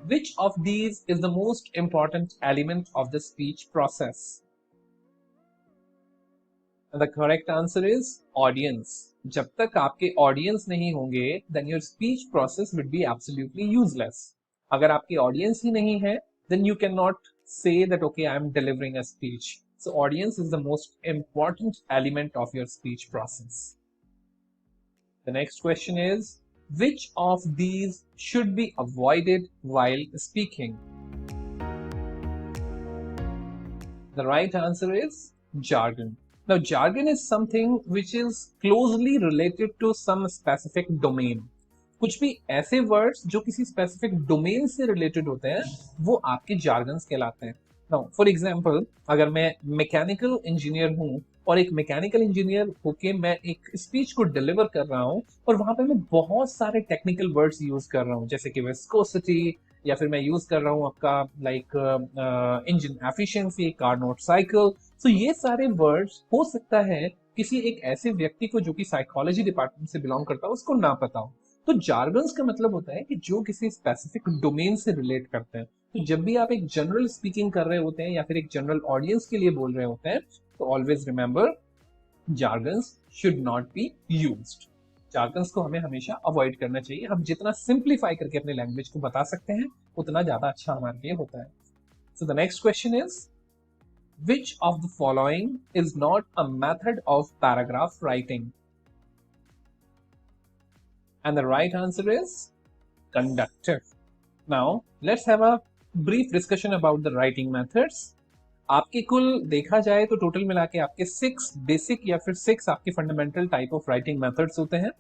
which of these is the most important element of the speech process? The correct answer is audience. जब तक आपके ऑडियंस नहीं होंगे then your speech process will be absolutely useless. अगर आपकी audience ही नहीं है then you can not say that okay I am delivering a speech. So audience is the most important element of your speech process. The next question is which of these should be avoided while speaking? The right answer is jargon. Now, jargon is something which is closely related to some specific domain. कुछ भी ऐसे words जो किसी specific domain से related होते हैं वो आपके जार्गन्स कहलाते हैं। नाउ फॉर एग्जांपल, अगर मैं मैकेनिकल इंजीनियर हूं और एक मैकेनिकल इंजीनियर होके मैं एक स्पीच को डिलीवर कर रहा हूं और वहां पे मैं बहुत सारे टेक्निकल वर्ड्स यूज कर रहा हूं, जैसे कि विस्कोसिटी, या फिर मैं यूज कर रहा हूं आपका like engine efficiency, Carnot cycle. तो ये सारे वर्ड्स हो सकता है किसी एक ऐसे व्यक्ति को जो कि साइकोलॉजी डिपार्टमेंट से बिलोंग करता है उसको ना पता हो। तो जार्गन्स का मतलब होता है कि जो किसी स्पेसिफिक डोमेन से रिलेट करते हैं। तो जब भी आप एक जनरल स्पीकिंग कर रहे होते हैं या फिर एक जनरल ऑडियंस के लिए बोल रहे होते हैं तो always remember jargons should not be used. Jargons को हमें हमेशा अवॉइड करना चाहिए। हम जितना सिंप्लीफाई करके अपने लैंग्वेज को बता सकते हैं उतना ज्यादा अच्छा हमारे लिए होता है। So the next question is which of the following is not a method of paragraph writing? And the right answer is conductive. Now let's have a brief discussion about the writing methods. आपके कुल देखा जाए तो total मिला के आपके 6 basic या फिर 6 आपके fundamental type of writing methods होते हैं।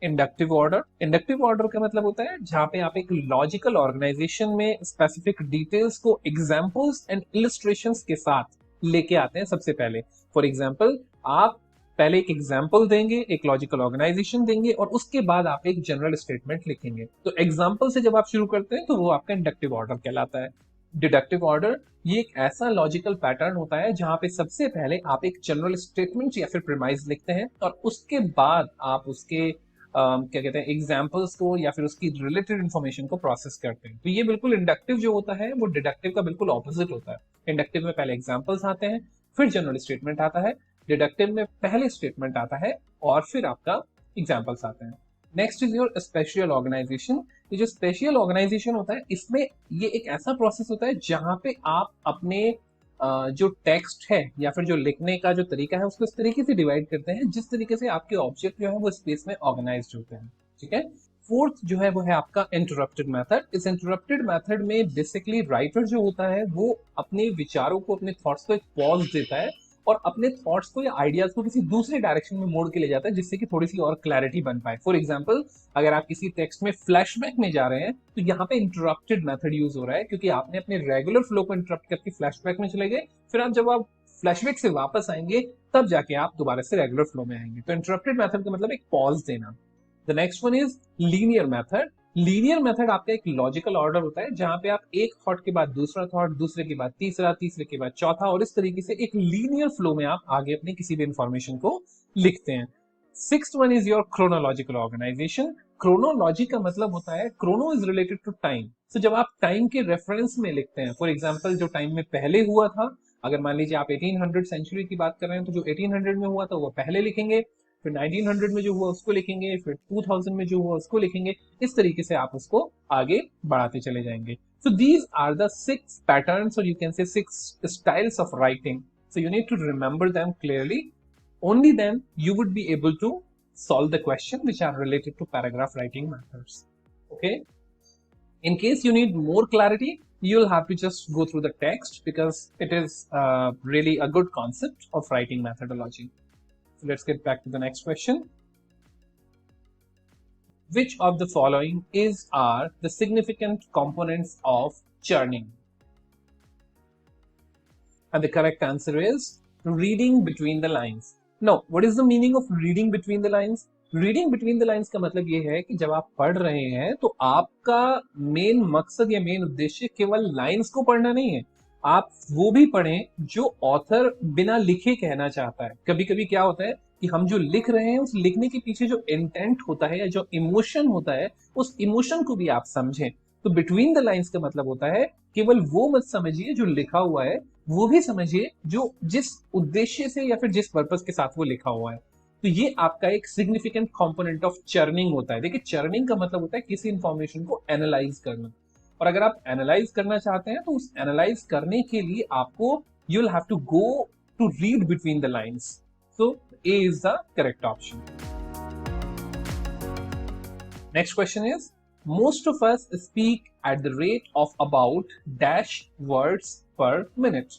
इंडक्टिव ऑर्डर, इंडक्टिव ऑर्डर का मतलब होता है जहां पे आप एक लॉजिकल ऑर्गेनाइजेशन में स्पेसिफिक डिटेल्स को एग्जांपल्स एंड इलस्ट्रेशंस के साथ लेके आते हैं। सबसे पहले फॉर एग्जांपल आप पहले एक एग्जांपल देंगे, एक लॉजिकल ऑर्गेनाइजेशन देंगे और उसके बाद आप एक जनरल स्टेटमेंट लिखेंगे। तो एग्जांपल से जब आप शुरू करते हैं तो वो आपका इंडक्टिव ऑर्डर कहलाता है। डिडक्टिव ऑर्डर ये एक ऐसा लॉजिकल पैटर्न होता है जहां पे सबसे पहले आप एक जनरल स्टेटमेंट या फिर प्रीमाइज लिखते हैं और उसके बाद आप उसके क्या कहते हैं एग्जाम्पल्स को या फिर उसकी रिलेटेड इन्फॉर्मेशन को प्रोसेस करते हैं। तो ये बिल्कुल इंडक्टिव जो होता है वो डिडक्टिव का बिल्कुल ऑपोजिट होता है। इंडक्टिव में पहले एग्जाम्पल्स आते हैं, फिर जनरल स्टेटमेंट आता है। डिडक्टिव में पहले स्टेटमेंट आता है और फिर आपका एग्जाम्पल्स आते हैं। Next is your special organization. ये जो स्पेशल ऑर्गेनाइजेशन होता है इसमें ये एक ऐसा प्रोसेस होता है जहां पे आप अपने जो टेक्स्ट है या फिर जो लिखने का जो तरीका है उसको इस तरीके से डिवाइड करते हैं जिस तरीके से आपके ऑब्जेक्ट जो है वो स्पेस में ऑर्गेनाइज्ड होते हैं। ठीक है, फोर्थ जो है वो है आपका इंटरप्टेड मेथड। इस इंटरप्टेड मेथड में बेसिकली राइटर जो होता है वो अपने विचारों को, अपने थॉट्स को एक पॉज देता है और अपने थॉट्स को या आइडियाज को किसी दूसरे डायरेक्शन में मोड़ के ले जाता है जिससे कि थोड़ी सी और क्लैरिटी बन पाए। फॉर एग्जांपल, अगर आप किसी टेक्स्ट में फ्लैशबैक में जा रहे हैं तो यहाँ पे इंटरप्टेड मेथड यूज हो रहा है क्योंकि आपने अपने रेगुलर फ्लो को इंटरप्ट करके फ्लैशबैक में चले गए। फिर आप जब आप फ्लैशबैक से वापस आएंगे, तब जाके आप दोबारा से रेगुलर फ्लो में आएंगे। तो इंटरप्टेड मेथड का मतलब एक पॉज देना। The next one is linear method. Linear method आपका एक लॉजिकल ऑर्डर होता है, जहां पे आप एक थॉट के बाद दूसरा थॉट, दूसरे के बाद तीसरा, तीसरे के बाद चौथा, और इस तरीके से एक लीनियर फ्लो में आप आगे अपनी किसी भी इंफॉर्मेशन को लिखते हैं। Sixth one is your chronological organisation. Chronology का मतलब होता है, chrono is related to time. So जब आप टाइम के रेफरेंस में लिखते हैं, फॉर एग्जाम्पल जो टाइम में पहले हुआ था, अगर मान लीजिए आप 1800 सेंचुरी की बात कर रहे हैं, तो जो 1800 में हुआ था वो पहले लिखेंगे, फिर 1900 में जो हुआ उसको लिखेंगे, फिर 2000 में जो हुआ उसको लिखेंगे। इस तरीके से आप उसको आगे बढ़ाते चले जाएंगे। So these are the 6 patterns, और you can say 6 styles of writing. So you need to remember them clearly, only then you would be able to solve the question which are related to paragraph writing methods. Okay, in case you need more clarity, you'll have to just go through the text, because it is really a good concept of writing methodology. So let's get back to the next question. Which of the following are the significant components of churning? And the correct answer is reading between the lines. Now, what is the meaning of reading between the lines? Reading between the lines का मतलब ये है कि जब आप पढ़ रहे हैं तो आपका मेन मकसद या मेन उद्देश्य केवल लाइंस को पढ़ना नहीं है, आप वो भी पढ़ें जो ऑथर बिना लिखे कहना चाहता है। कभी कभी क्या होता है कि हम जो लिख रहे हैं उस लिखने के पीछे जो इंटेंट होता है या जो इमोशन होता है, उस इमोशन को भी आप समझें। तो बिटवीन द लाइंस का मतलब होता है केवल वो मत समझिए जो लिखा हुआ है, वो भी समझिए जो जिस उद्देश्य से या फिर जिस पर्पस के साथ वो लिखा हुआ है। तो ये आपका एक सिग्निफिकेंट कंपोनेंट ऑफ चर्निंग होता है। देखिए, चर्निंग का मतलब होता है किसी इंफॉर्मेशन को एनालाइज करना, और अगर आप एनालाइज करना चाहते हैं तो उस एनालाइज करने के लिए आपको you will have to go to read between the lines. So A is the correct option. Next question is, most of us speak at the rate of about dash words per minute.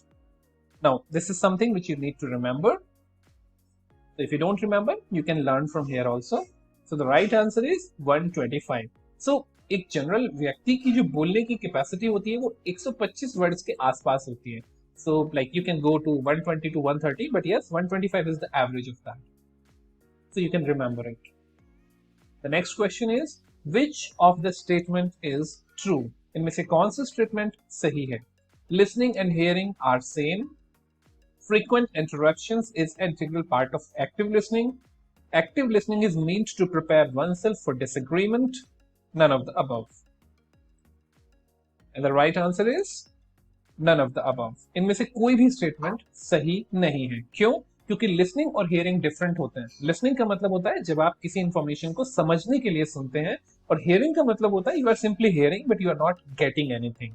Now, this is something which you need to remember. So if you don't remember, you can learn from here also. So the right answer is 125. So एक general व्यक्ति की जो बोलने की capacity होती है वो 125 words के आसपास होती है। So like you can go to 120 to 130, but yes, 125 is the average of that. So you can remember it. The next question is, which of the statement is true? इनमें से कौन सा स्टेटमेंट सही है? Listening and hearing are same. Frequent interruptions is an integral part of active listening. Active listening is meant to prepare oneself for disagreement. None of the above. And the right answer is none of the above. इनमें से कोई भी statement सही नहीं है। क्यों? क्योंकि listening और हियरिंग डिफरेंट होते हैं। लिसनिंग का मतलब होता है जब आप किसी इंफॉर्मेशन को समझने के लिए सुनते हैं, और हियरिंग का मतलब होता है you are simply hearing but you are not getting anything.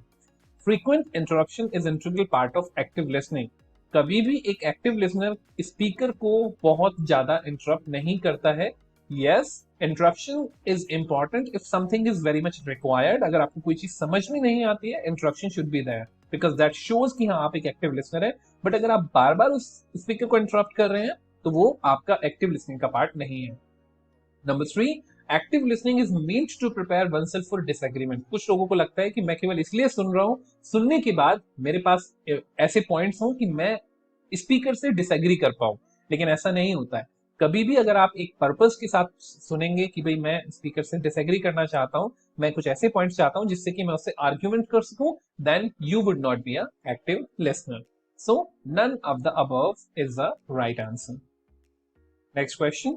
Frequent interruption is integral part of active listening. कभी भी एक एक्टिव लिसनर स्पीकर को बहुत ज्यादा इंटरप्ट नहीं करता है। Yes, interruption is important if something is very much required. अगर आपको कोई चीज समझ में नहीं आती है, interruption should be there, because that shows कि हाँ आप एक एक्टिव लिसनर है। बट अगर आप बार बार उस स्पीकर को इंटरप्ट कर रहे हैं तो वो आपका एक्टिव लिसनिंग का पार्ट नहीं है। Number 3, active listening is meant to prepare oneself for disagreement. कुछ लोगों को लगता है कि मैं केवल इसलिए सुन रहा हूं, सुनने के बाद मेरे पास ऐसे पॉइंट्स हों कि मैं स्पीकर से डिसएग्री कर पाऊं, लेकिन ऐसा नहीं होता है। कभी भी अगर आप एक पर्पस के साथ सुनेंगे कि भाई मैं स्पीकर से डिसएग्री करना चाहता हूं, मैं कुछ ऐसे पॉइंट्स चाहता हूं जिससे कि मैं उससे आर्ग्यूमेंट कर सकूं, then you would not be a active listener. So none of the above is the right answer. Next question.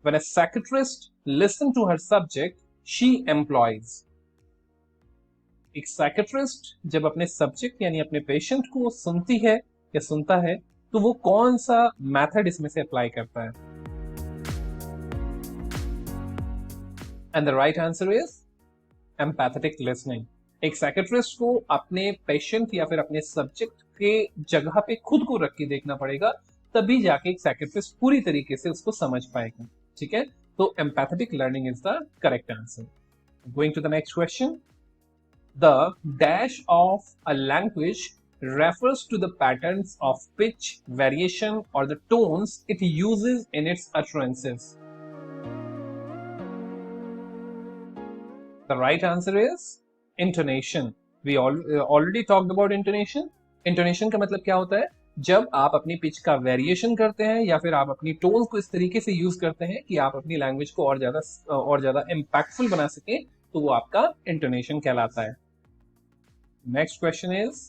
When a psychiatrist listens to her subject, she employs. एक साइकेट्रिस्ट जब अपने सब्जेक्ट यानी अपने patient को सुनती है या सुनता है तो वो कौन सा मेथड इसमें से अप्लाई करता है? And the right answer is empathetic listening. एक साइकेट्रिस्ट को अपने पेशेंट या फिर अपने सब्जेक्ट के जगह पे खुद को रख के देखना पड़ेगा, तभी जाके एक साइकेट्रिस्ट पूरी तरीके से उसको समझ पाएगा। ठीक है, तो empathetic learning is the correct answer. Going to the next question. The dash of a language refers to the patterns of pitch, variation or the tones it uses in its utterances. The right answer is intonation. We already talked about intonation. Intonation का मतलब क्या होता है? जब आप अपनी pitch का variation करते हैं या फिर आप अपनी टोन को इस तरीके से यूज करते हैं कि आप अपनी लैंग्वेज को और ज्यादा इम्पैक्टफुल बना सकें, तो वो आपका इंटोनेशन कहलाता है। Next question is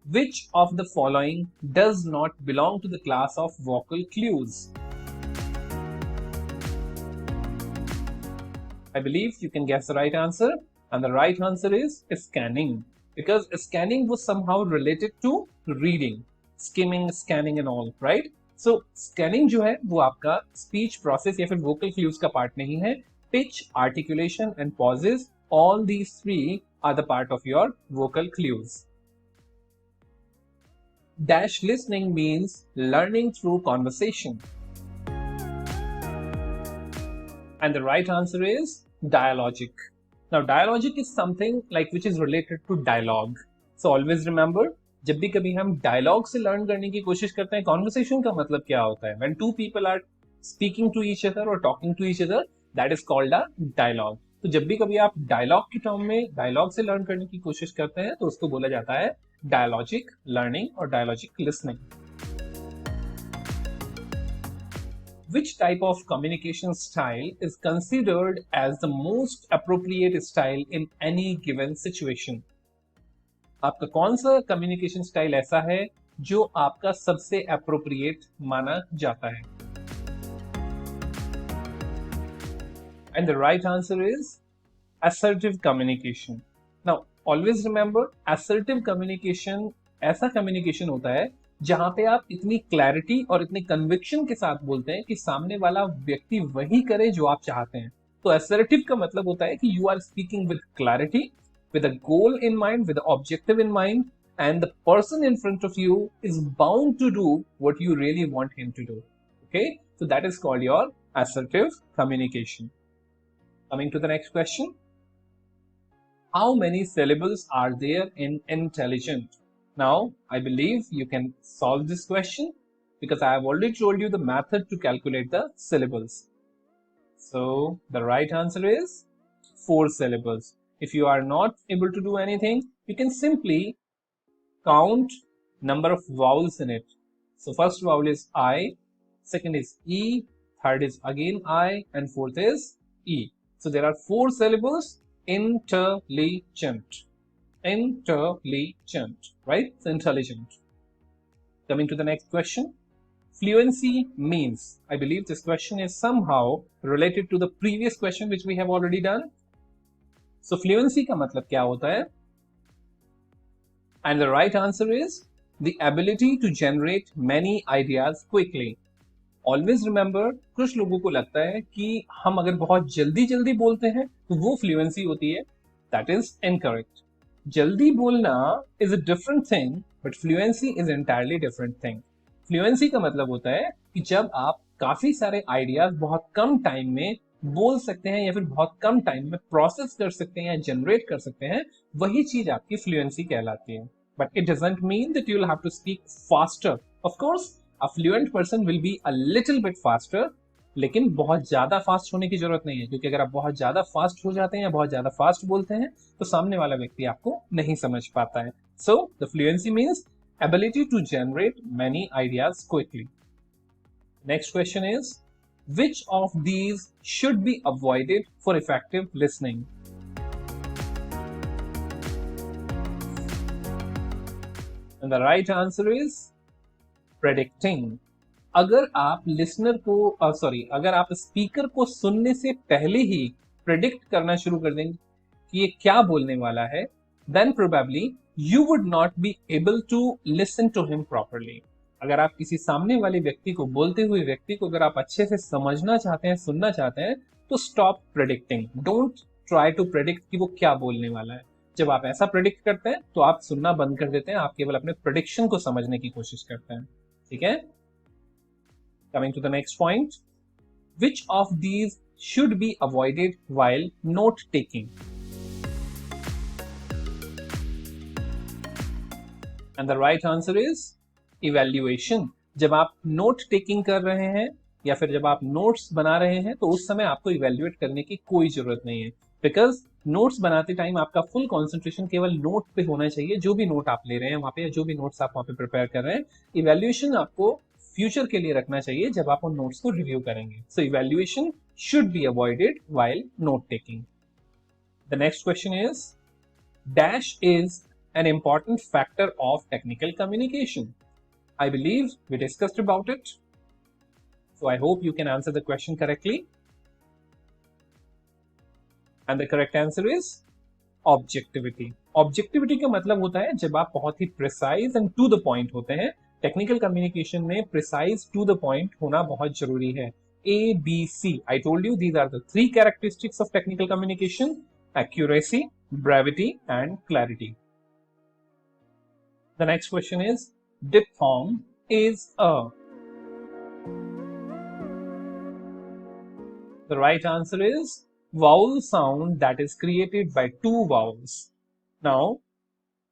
which of the following does not belong to the class of vocal clues? I believe you can guess the right answer, and the right answer is scanning, because scanning was somehow related to reading, skimming, scanning and all, right? So scanning जो है वो आपका speech process या फिर vocal clues का part नहीं है. Pitch, articulation and pauses, all these three are the part of your vocal clues. Dash listening means learning through conversation. And the right answer is dialogic. Now dialogic is something like which is related to dialogue. So always remember, जब भी कभी हम dialogue से learn करने की कोशिश करते हैं, conversation का मतलब क्या होता है? When two people are speaking to each other or talking to each other, that is called a dialogue. तो जब भी कभी आप dialogue की term में dialogue से learn करने की कोशिश करते हैं, तो उसको बोला जाता है dialogic learning or dialogic listening. Which type of communication style is considered as the most appropriate style in any given situation? आपका कौन सा communication style ऐसा है जो आपका सबसे appropriate माना जाता है? And the right answer is assertive communication. Now always remember, assertive communication ऐसा communication होता है जहां पे आप इतनी क्लैरिटी और इतनी कन्विक्शन के साथ बोलते हैं कि सामने वाला व्यक्ति वही करे जो आप चाहते हैं. तो assertive का मतलब होता है कि you are speaking with clarity, with a goal in mind, with an objective in mind, and the person in front of you is bound to do what you really want him to do. Okay, so that is called your assertive communication. Coming to the next question. How many syllables are there in intelligent? Now, I believe you can solve this question because I have already told you the method to calculate the syllables. So, the right answer is 4 syllables. If you are not able to do anything, you can simply count number of vowels in it. So, first vowel is I, second is E, third is again I, and fourth is E. So, there are 4 syllables. Intelligent, right? So intelligent. Coming to the next question. Fluency means, I believe this question is somehow related to the previous question which we have already done. So fluency का मतलब क्या होता है? And the right answer is the ability to generate many ideas quickly. Always remember, कुछ लोगों को लगता है कि हम अगर बहुत जल्दी जल्दी बोलते हैं तो वो फ्लुएंसी होती है. That is incorrect. जल्दी बोलना is a different thing, but fluency is entirely different thing. Fluency का मतलब होता है कि जब आप काफी सारे आइडियाज बहुत कम टाइम में बोल सकते हैं या फिर बहुत कम टाइम में प्रोसेस कर सकते हैं या जनरेट कर सकते हैं, वही चीज आपकी फ्लुएंसी कहलाती है. But it doesn't mean that you will have to speak faster. Of course a fluent person will be a little bit faster, लेकिन बहुत ज्यादा फास्ट होने की जरूरत नहीं है, क्योंकि अगर आप बहुत ज्यादा फास्ट हो जाते हैं या बहुत ज्यादा फास्ट बोलते हैं तो सामने वाला व्यक्ति आपको नहीं समझ पाता है. So the fluency means ability to generate many ideas quickly. Next question is which of these should be avoided for effective listening? And the right answer is predicting. अगर आप लिसनर को अगर आप स्पीकर को सुनने से पहले ही प्रेडिक्ट करना शुरू कर देंगे कि ये क्या बोलने वाला है, then probably you would not be able to listen to him properly. अगर आप किसी सामने वाले व्यक्ति को, बोलते हुए व्यक्ति को अगर आप अच्छे से समझना चाहते हैं, सुनना चाहते हैं, तो stop predicting. Don't try to predict कि वो क्या बोलने वाला है. जब आप ऐसा प्रेडिक्ट करते हैं तो आप सुनना बंद कर देते हैं, आप केवल अपने प्रेडिक्शन को समझने की कोशिश करते हैं. ठीक है. Coming to the next point, which of these should be avoided while note taking? And the right answer is evaluation. जब आप नोट टेकिंग कर रहे हैं या फिर जब आप नोट्स बना रहे हैं तो उस समय आपको इवेल्युएट करने की कोई जरूरत नहीं है. बिकॉज नोट्स बनाते टाइम आपका फुल कॉन्सेंट्रेशन केवल नोट पे होना चाहिए, जो भी नोट आप ले रहे हैं वहां पे, या जो भी नोट्स आप वहां पे प्रिपेयर कर रहे हैं। इवेल्युएशन आपको फ्यूचर के लिए रखना चाहिए जब आप उन नोट्स को रिव्यू करेंगे। So evaluation should be avoided while note taking. The next question is dash is an important factor of technical communication. I believe we discussed about it. So I hope you can answer the question correctly. And the correct answer is objectivity. Objectivity का मतलब होता है जब आप बहुत ही precise and to the point होते हैं। Technical communication में precise to the point होना बहुत जरूरी है। A, B, C. I told you these are the three characteristics of technical communication: accuracy, brevity, and clarity. The next question is diphthong is a. The right answer is vowel sound that is created by two vowels. Now,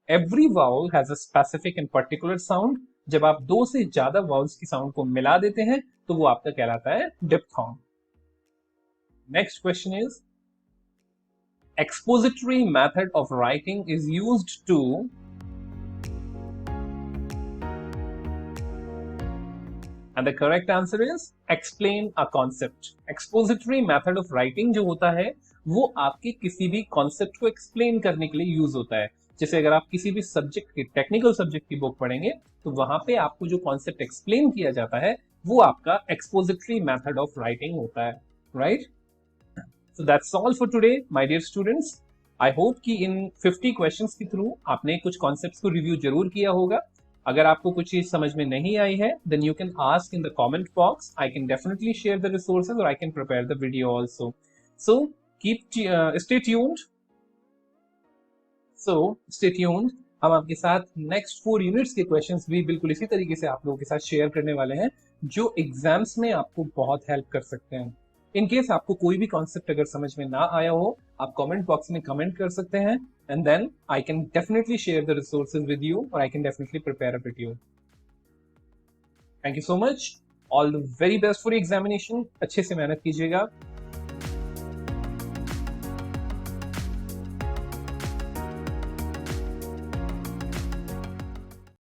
every vowel has a specific and particular sound. जब आप दो से ज्यादा vowels की sound को मिला देते हैं तो वो आपका कहलाता है diphthong. Next question is expository method of writing is used to. And the correct answer is explain a concept. Expository method of writing जो होता है वो आपके किसी भी कॉन्सेप्ट को एक्सप्लेन करने के लिए यूज होता है। जैसे अगर आप किसी भी सब्जेक्ट की, टेक्निकल सब्जेक्ट की बुक पढ़ेंगे तो वहां पे आपको जो कॉन्सेप्ट एक्सप्लेन किया जाता है वो आपका एक्सपोजिटरी मेथड ऑफ राइटिंग होता है, right? So that's all for today my dear students. I hope कि इन 50 क्वेश्चंस के थ्रू आपने कुछ कॉन्सेप्ट्स को रिव्यू जरूर किया होगा। अगर आपको कुछ चीज समझ में नहीं आई है then you can ask in the comment box. I can definitely share the resources और I can prepare the video also. So stay tuned. हम आपके साथ नेक्स्ट 4 यूनिट्स के क्वेश्चंस भी बिल्कुल इसी तरीके से आप लोगों के साथ शेयर करने वाले हैं जो एग्जाम्स में आपको बहुत हेल्प कर सकते हैं। इन केस आपको कोई भी कॉन्सेप्ट अगर समझ में ना आया हो आप कमेंट बॉक्स में कमेंट कर सकते हैं and then I can definitely share the resources with you or I can definitely prepare a video. Thank you so much. All the very best for your examination. अच्छे से मेहनत कीजिएगा।